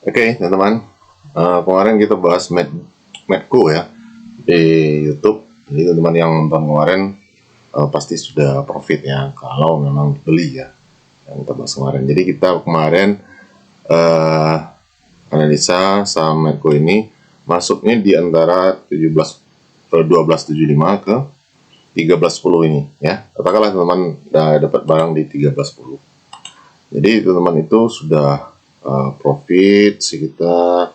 Oke, teman-teman. Kemarin kita bahas Medco ya di YouTube. Jadi teman-teman yang nonton kemarin pasti sudah profit ya kalau memang beli ya yang kita bahas kemarin. Jadi kita kemarin uh, analisa saham Medco ini masuknya di antara 12.75 ke 13.10 ini ya. Katakanlah teman-teman dapat barang di 13.10. Jadi teman-teman itu sudah profit sekitar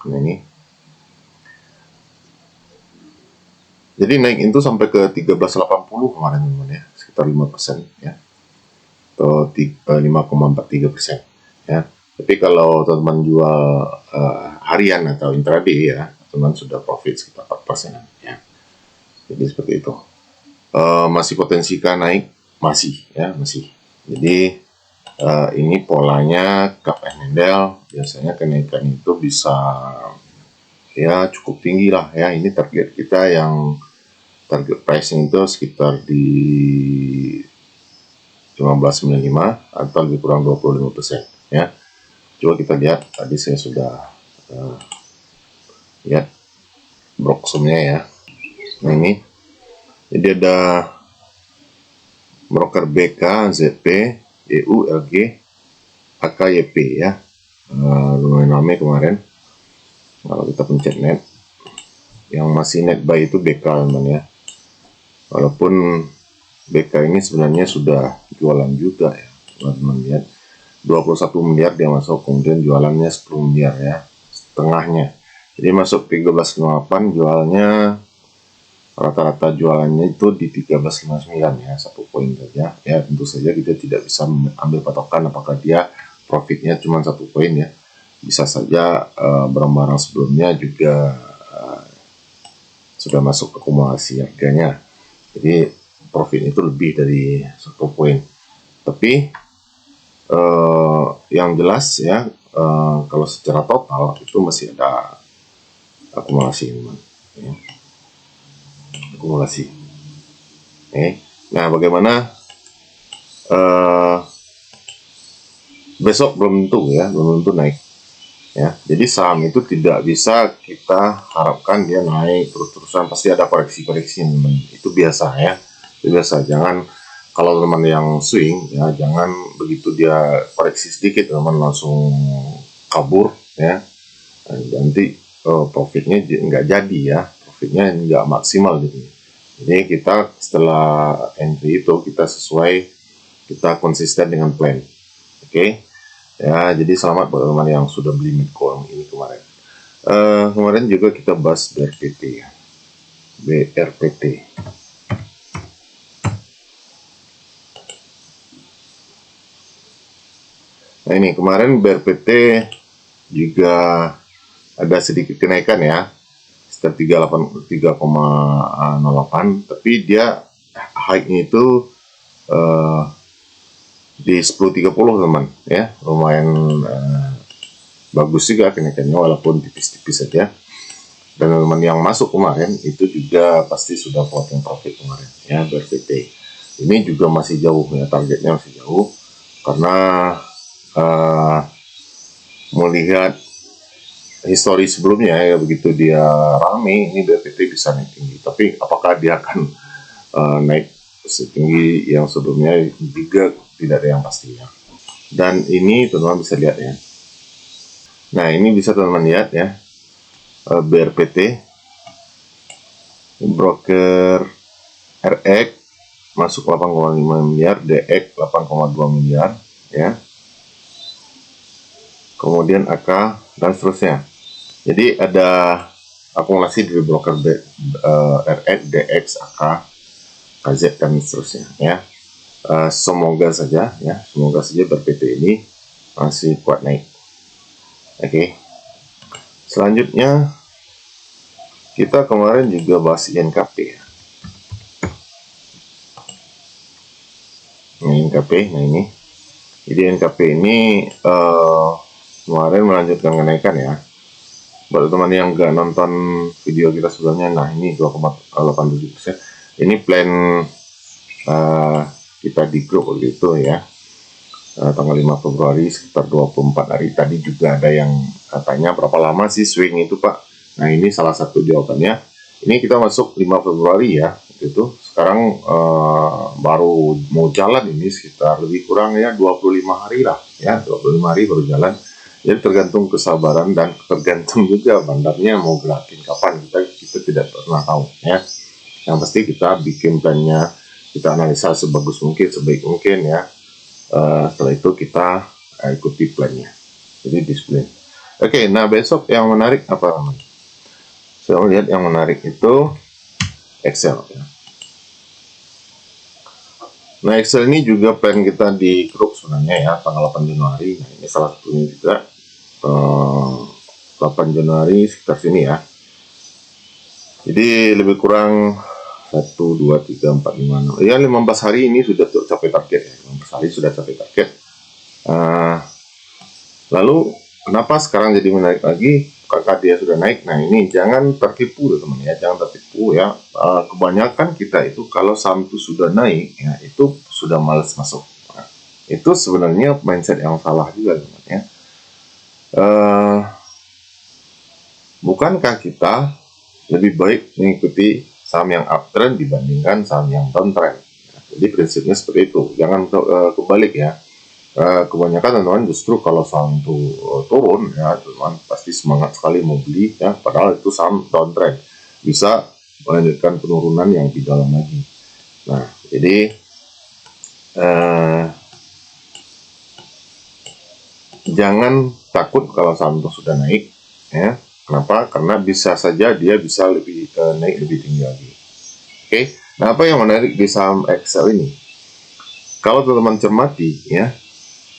ini. Jadi naik itu sampai ke 1380 kemarin teman-teman ya, sekitar 5% ya, atau 5,43% ya. Tapi kalau teman-teman jual harian atau intraday ya, teman sudah profit sekitar 4% ya. Jadi seperti itu. Masih potensi naik, masih ya, masih. Jadi ini polanya cup and handle, biasanya kenaikan itu bisa ya cukup tinggi lah ya. Ini target kita yang target pricing itu sekitar di 1595 atau lebih kurang 25% ya. Coba kita lihat, tadi saya sudah lihat broksumnya ya. Nah ini, jadi ada broker BK, ZP, EU, LG, AKYP ya. Lumayan ramai kemarin. Kalau kita pencet net, yang masih net buy itu BK teman ya. Walaupun BK ini sebenarnya sudah jualan juga ya, teman-teman lihat 21 miliar dia masuk, kemudian jualannya 10 miliar ya, setengahnya. Jadi masuk 13,8, jualnya rata-rata jualannya itu di 13,59 ya, 1 poin saja ya. Tentu saja kita tidak bisa ambil patokan apakah dia profitnya cuma 1 poin ya, bisa saja barang-barang sebelumnya juga sudah masuk akumulasi harganya, jadi profit itu lebih dari 1 poin. Tapi yang jelas ya, kalau secara total itu masih ada akumulasi teman ya. Akumulasi. Nah bagaimana besok belum tentu naik ya. Jadi saham itu tidak bisa kita harapkan dia naik terus-terusan, pasti ada koreksi-koreksi teman. Itu biasa ya, itu biasa. Jangan, kalau teman yang swing ya, jangan begitu dia koreksi sedikit teman langsung kabur ya, nanti profitnya nggak jadi ya, profitnya nggak maksimal gitu. Jadi kita setelah entry itu kita konsisten dengan plan. Oke. Ya, jadi selamat buat teman yang sudah beli Medco ini kemarin. Kemarin juga kita bahas BRPT ya. BRPT. Nah ini kemarin BRPT juga ada sedikit kenaikan ya, sekitar 3,08, tapi dia high-nya itu di 10.30 teman ya, lumayan bagus juga kenaikannya walaupun tipis-tipis saja. Dan teman yang masuk kemarin itu juga pasti sudah potong profit kemarin ya. BRPT ini juga masih jauh ya, targetnya masih jauh karena melihat histori sebelumnya ya, begitu dia rame ini BRPT bisa naik tinggi, tapi apakah dia akan naik setinggi yang sebelumnya juga tidak ada yang pasti ya. Dan ini teman-teman bisa lihat ya. Nah ini bisa teman-teman lihat ya, BRPT broker RX masuk 8,5 miliar, DX 8,2 miliar ya, kemudian AK dan seterusnya. Jadi ada akumulasi dari broker RX, DX, AK, KZ dan seterusnya ya. Semoga saja BRPT ini masih kuat naik. Oke. Selanjutnya kita kemarin juga bahas INKP ya. INKP, nah ini. Jadi INKP ini kemarin melanjutkan kenaikan ya. Buat teman yang nggak nonton video kita sebelumnya, nah ini 2,87%. Ini plan kita di grup begitu ya. tanggal 5 Februari sekitar 24 hari. Tadi juga ada yang katanya berapa lama sih swing itu Pak. Nah ini salah satu jawabannya. Ini kita masuk 5 Februari ya gitu. Sekarang baru mau jalan ini sekitar lebih kurang ya 25 hari lah ya, 25 hari baru jalan. Jadi tergantung kesabaran dan tergantung juga bandarnya mau gerakin kapan, kita tidak pernah tahu ya. Yang pasti kita bikin plannya, kita analisa sebagus mungkin, sebaik mungkin ya. Setelah itu kita ikuti plannya. Jadi disiplin. Oke, nah besok yang menarik apa namanya? Saya lihat yang menarik itu Excel ya. Nah Excel ini juga plan kita di grup sebenarnya ya, tanggal 8 Januari. Nah ini salah satunya juga 8 Januari sekitar sini ya. Jadi lebih kurang 1, 2, 3, 4, 5, 6 ya 15 hari ini sudah tercapai target ya. 15 hari sudah capai target. Lalu kenapa sekarang jadi menarik lagi? Karena dia sudah naik. Nah ini jangan tertipu teman ya, jangan tertipu ya. Kebanyakan kita itu kalau saham itu sudah naik ya, itu sudah males masuk. Nah, itu sebenarnya mindset yang salah juga teman ya. Bukankah kita lebih baik mengikuti saham yang uptrend dibandingkan saham yang downtrend? Nah, jadi prinsipnya seperti itu, jangan kebalik ya. Kebanyakan teman-teman justru kalau saham itu turun ya, teman pasti semangat sekali mau beli ya, padahal itu saham downtrend bisa melanjutkan penurunan yang lebih dalam lagi. Nah jadi jangan takut kalau saham itu sudah naik ya. Kenapa? Karena bisa saja dia bisa lebih naik lebih tinggi lagi. Oke, nah apa yang menarik di saham Excel ini? Kalau teman-teman cermati ya,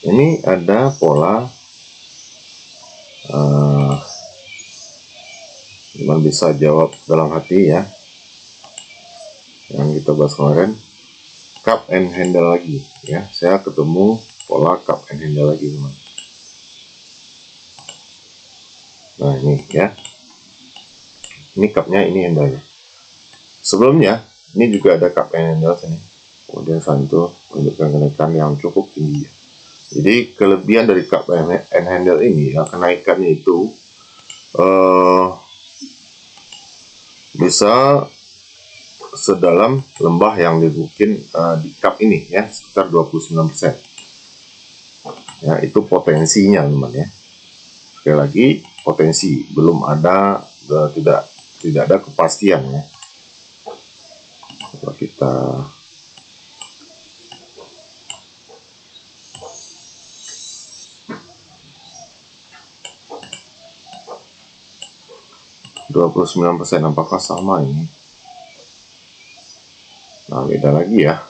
ini ada pola teman bisa jawab dalam hati ya, yang kita bahas kemarin, cup and handle lagi ya. Saya ketemu pola cup and handle lagi teman. Nah ini ya, ini cupnya, ini handle-nya. Sebelumnya ini juga ada cup and handle sini, kemudian saham itu menunjukkan kenaikan yang cukup tinggi ya. Jadi kelebihan dari cup and handle ini ya, kenaikannya itu bisa sedalam lembah yang dibikin di cup ini ya, sekitar 29%. Ya itu potensinya teman ya. Sekali lagi potensi, belum ada tidak ada kepastian ya. Coba kita %, apakah sama ini? Nah beda lagi ya.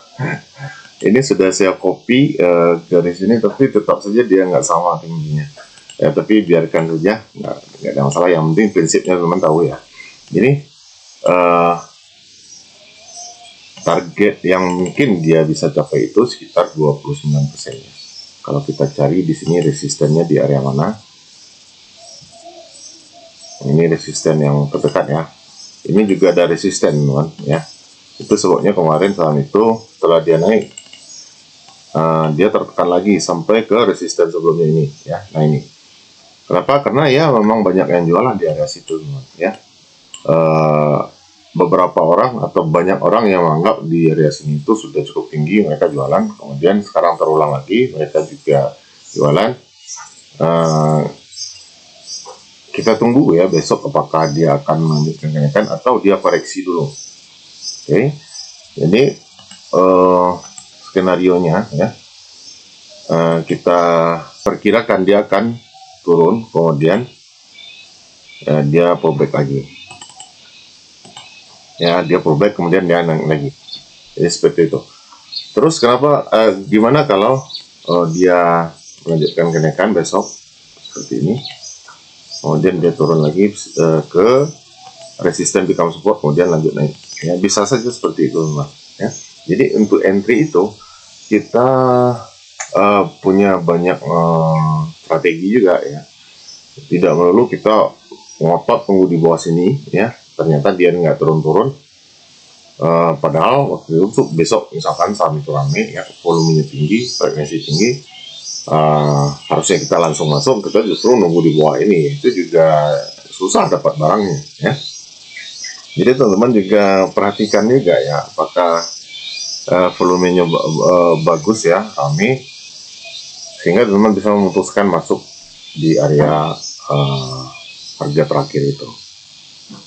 Ini sudah saya copy garis ini, tapi tetap saja dia nggak sama tingginya. Ya tapi biarkan saja, nggak ada masalah. Yang penting prinsipnya teman tahu ya. Jadi target yang mungkin dia bisa capai itu sekitar 29% ya. Kalau kita cari di sini resistennya di area mana? Ini resisten yang terdekat ya. Ini juga ada resisten teman ya. Itu sebabnya kemarin saham itu setelah dia naik, dia tertekan lagi sampai ke resisten sebelumnya ini ya. Nah ini kenapa? Karena ya memang banyak yang jualan di area situ teman ya. Beberapa orang atau banyak orang yang menganggap di area sini itu sudah cukup tinggi, mereka jualan. Kemudian sekarang terulang lagi, mereka juga jualan. Kita tunggu ya besok apakah dia akan melanjutkan kenaikan atau dia koreksi dulu. Oke, jadi skenario-nya ya, kita perkirakan dia akan turun, kemudian dia pullback lagi. Ya, dia pullback kemudian dia naik lagi. Jadi seperti itu. Terus kenapa? Gimana kalau dia melanjutkan kenaikan besok seperti ini? Kemudian dia turun lagi ke resisten become support, kemudian lanjut naik. Ya, bisa saja seperti itu, teman. Ya. Jadi untuk entry itu kita punya banyak strategi juga ya. Tidak melulu kita ngotot tunggu di bawah sini ya. Ternyata dia nggak turun-turun. Padahal waktu itu besok misalkan saham itu rame ya, volumenya tinggi, frekuensi tinggi, harusnya kita langsung masuk, kita justru nunggu di bawah ini, itu juga susah dapat barangnya ya. Jadi teman-teman juga perhatikan juga ya, apakah volumenya bagus ya, rame, sehingga teman-teman bisa memutuskan masuk di area harga terakhir itu.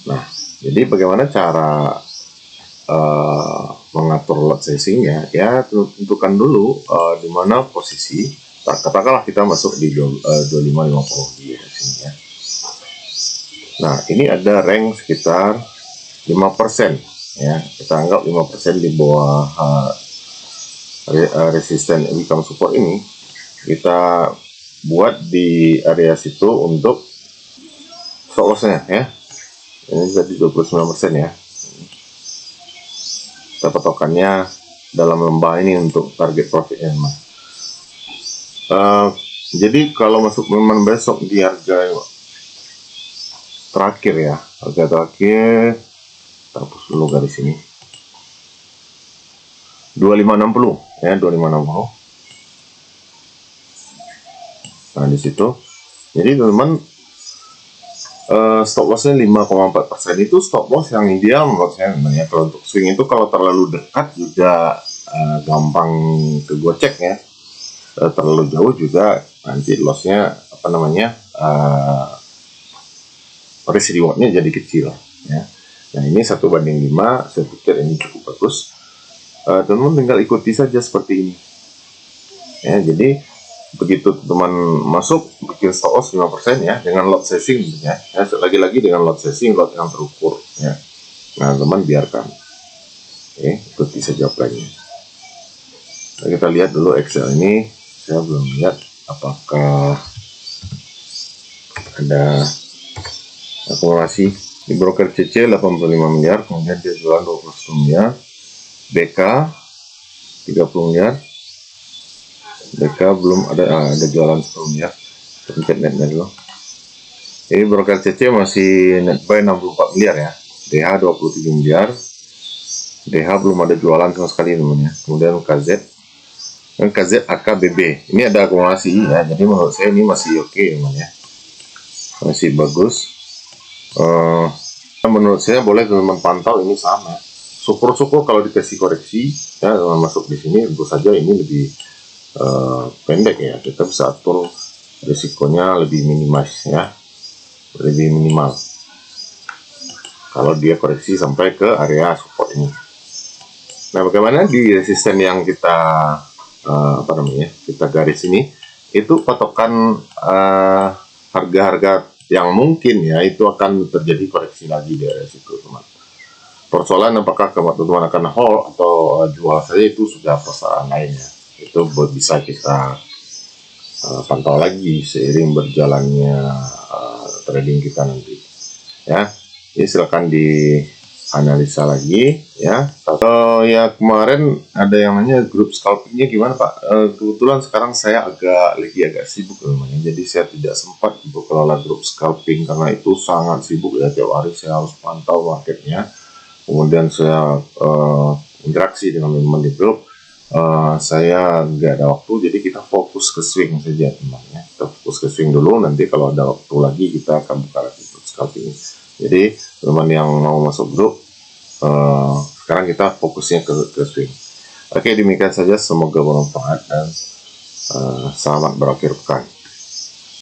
Nah, jadi bagaimana cara mengatur lot sizingnya? Ya, tentukan dulu di mana posisi. Katakanlah kita masuk di 2550 di sini ya. Nah, ini ada rank sekitar 5% ya. Kita anggap 5% di bawah resisten income support ini. Kita buat di area situ untuk stop loss-nya ya. Ini jadi 29% ya. Kita patokannya dalam lembah ini untuk target profitnya. Jadi kalau masuk memang besok di harga terakhir ya, harga terakhir kita hapus dulu garis ini 2560 ya, 2560. Nah di situ jadi teman-teman stop lossnya 5,4% itu stop loss yang ideal menurut saya sebenarnya. Kalau untuk swing itu kalau terlalu dekat juga gampang kegocek ya, terlalu jauh juga nanti lossnya apa namanya risk rewardnya jadi kecil ya. Nah ini 1:5, saya pikir ini cukup bagus. Teman-teman tinggal ikuti saja seperti ini ya. Jadi begitu teman masuk bikin stop loss 5% ya, dengan lot sizing ya, lagi-lagi dengan lot sizing, lot yang terukur ya. Nah teman biarkan, oke, ikuti saja plannya. Nah, kita lihat dulu Excel ini, saya belum lihat apakah ada akumulasi di broker CC 85 miliar, kemudian dia jualan 21 miliar, BK 30 miliar, BK belum ada jualan 10 miliar. Pencet netnya dulu. Ini broker CC masih net buy 64 miliar ya, DH 23 miliar, DH belum ada jualan sama sekali teman-teman ya. Kemudian KZ dan KZ AKBB ini ada akumulasi ya, jadi menurut saya ini masih oke teman-teman ya, masih bagus. Menurut saya boleh teman-teman pantau ini sama. Syukur-syukur kalau dikasih koreksi ya, teman masuk di sini tentu saja ini lebih pendek ya, kita bisa atur risikonya lebih minimalis ya, lebih minimal kalau dia koreksi sampai ke area support ini. Nah bagaimana di resisten yang kita apa namanya, kita garis ini, itu patokan harga-harga yang mungkin ya itu akan terjadi koreksi lagi di area situ teman. Persoalan apakah teman-teman akan hold atau jual saja itu sudah persoalan lainnya, itu bisa kita pantau lagi seiring berjalannya trading kita nanti ya. Ini silakan dianalisa lagi ya. Ya kemarin ada yang nanya grup scalpingnya gimana Pak. Kebetulan sekarang saya agak sibuk namanya, jadi saya tidak sempat untuk kelola grup scalping karena itu sangat sibuk ya, tiap hari saya harus pantau marketnya, kemudian saya interaksi dengan teman-teman di grup. Saya nggak ada waktu, jadi kita fokus ke swing saja teman-teman ya. Kita fokus ke swing dulu, nanti kalau ada waktu lagi kita akan buka lagi grup scalping. Jadi teman yang mau masuk grup sekarang kita fokusnya ke swing. Oke, demikian saja, semoga bermanfaat dan selamat berakhir pekan.